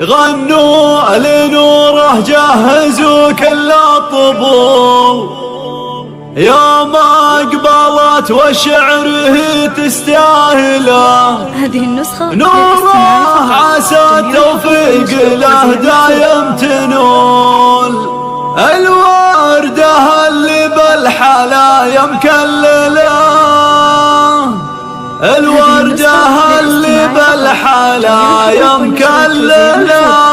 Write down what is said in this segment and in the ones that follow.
غنوا لنوره جهزوا كل الطبول، يوم أقبلت وشعره تستاهله. هذه النسخة نوره عسى التوفيق له دايم تنول، الوردة اللي بالحلايا مكلله، الوردة اللي بالحلايا مكلله.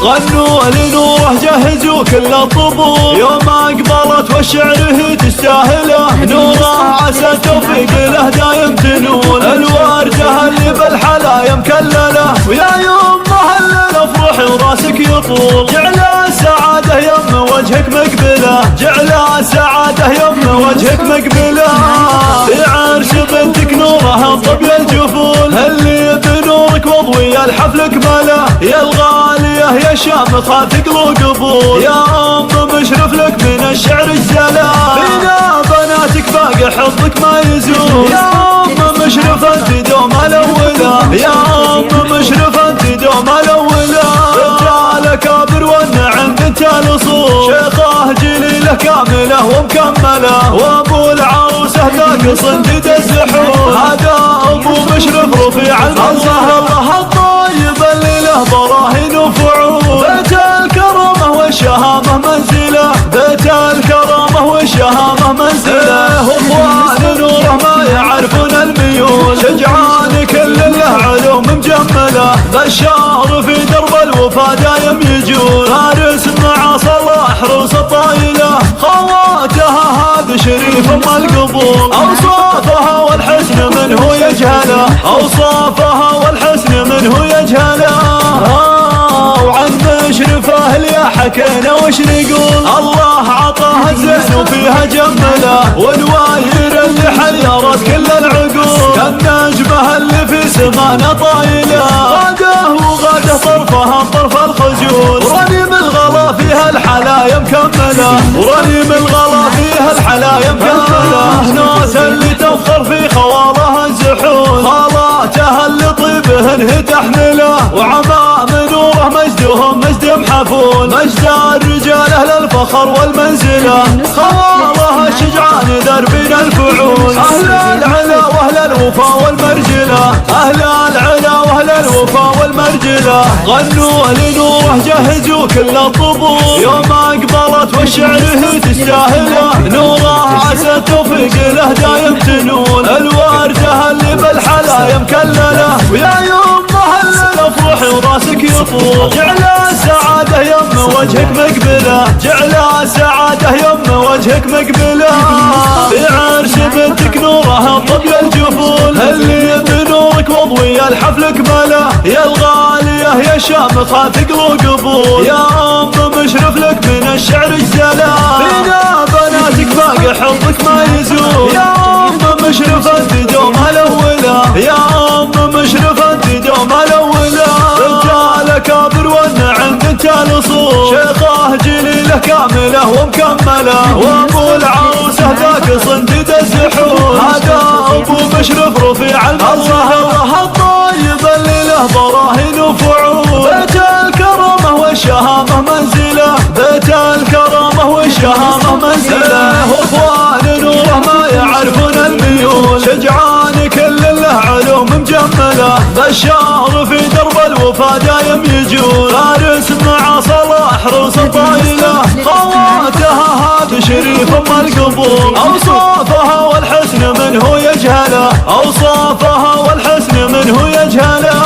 غنوا لنوره جهزوا كل الطبول، يوم أقبلت وشعره تستاهله. نوره عسى التوفيق له دايم تنول، الوردة اللي بالحلايا مكلله. ويا يمه الليل افرحي وراسك يطول، جعل السعادة يم وجهك مقبله، جعل السعادة يم وجهك مقبله. في عرش بنتك نوره انطب يا الجفول، اللي بنورك وضوي الحفل كمله. يا الغالية يا شامخة تقلو قبول، يا أم مشرف لك من الشعر الجلا. فينا بناتك باقي حظك ما يزول، يا أم مشرف انت دوم الأولى، يا أم مشرف انت دوم الأولى. رجال كابر والنعم بنت الأصول، شيخة جليلة كاملة ومكملة، وأبو العروسة ذاك صنديد الزحول. هذا أبو مشرف رفيع المنزل، الله الطيب اللي له براهين وفعول. بيت الكرامة والشهامة منزله، بيت الكرامة والشهامة منزله. اخوان نوره ما يعرفون الميول، شجعان كل له علوم مجمله. بشار في درب الوفا دايم يجول، فارس مع صلاح روس الطايله. خواتها هذا شريف ام القبول، اوصافها والحسن منه يجهله، اوصافها والحسن منه يجهله. وعن مشرفه اللي حكينا وش نقول، الله عطاها الزين وفيها جمله، والواير اللي حيرت كل العقول. كالنجمه اللي في سمانا طايله، غاده وغاده طرفها طرف الخجول. ورنيم الغلا فيها الحلايا مكمله، ورنيم الغلا فيها الحلايا مكمله. ناس اللي تفخر في خوالها الزحول، خالاتها اللي طيبهن هي تحمله. وعمام نوره مجدهم مجد محفول، مجد الرجال اهل الفخر والمنزله. خوالها الشجعان دربنا الفعول، اهل العلا واهل الوفا والمرجله، اهل العلا واهل الوفا والمرجله. غنوا لنوره جهزوا كل الطبول، يوم اقبلت وشعره تستاهله. نوره عسى التوفيق له دايم تنول، الوردة اللي بالحلايا مكلله. ويا يمه الليل افرحي وراسك يطول، جعل السعادة يم وجهك مقبله، جعل السعادة يم وجهك مقبله. في عرش بنتك نوره انطب يا الجفول، اللي بنورك وضوي الحفل كمله. يا الغالية يا شامخة تقلو قبول، يا أم مشرف لك من الشعر الجلا. فينا بناتك باقي حظك ما يزول، يا أم مشرف انت دوم الأولى، يا أم مشرف انت دوم الأولى. رجال كابر والنعم بنت الأصول، شيخة جليلة كاملة ومكملة، وأبو العروسة ذاك صنديد الزحول. هذا أبو مشرف رفيع المنزل، الله الطيب اللي له براهين وفعول. بيت الكرامة والشهامة منزله، بيت الكرامة والشهامة منزله. اخوان نوره ما يعرفون الميول، شجعان كل له علوم مجمله. بشار في درب الوفا دايم يجول، فارس مع صلاح روس الطايله. خواتها هذا شريف ام القبول، اوصافها والحسن منه يجهله، اوصافها والحسن منه يجهله.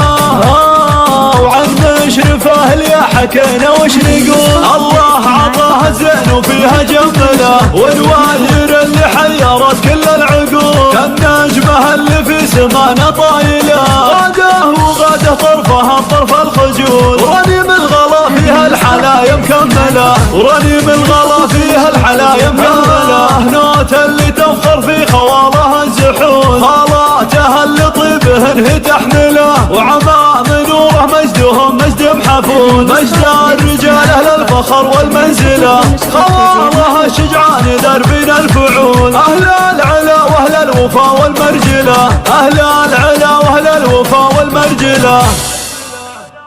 وعن مشرفه اللي حكينا وش نقول، الله عطاها الزين وفيها جمله، والواير اللي حيرت كل العقول. كالنجمه اللي في سمانا طايله، غاده وغاده طرفها طرف الخجول. ورنيم الغلا فيها الحلايا مكمله، ورنيم الغلا فيها الحلايا مكمله. نوت اللي تفخر في خوالها الزحول، خالاتها اللي طيبهن هي تحمله. وعمام نوره مجدهم مجد محفول، مجد الرجال اهل الفخر والمنزله. خواله شجعان دربنا الفعول. أهل العلا وأهل الوفا والمرجلة، أهل العلا وأهل الوفا والمرجلة.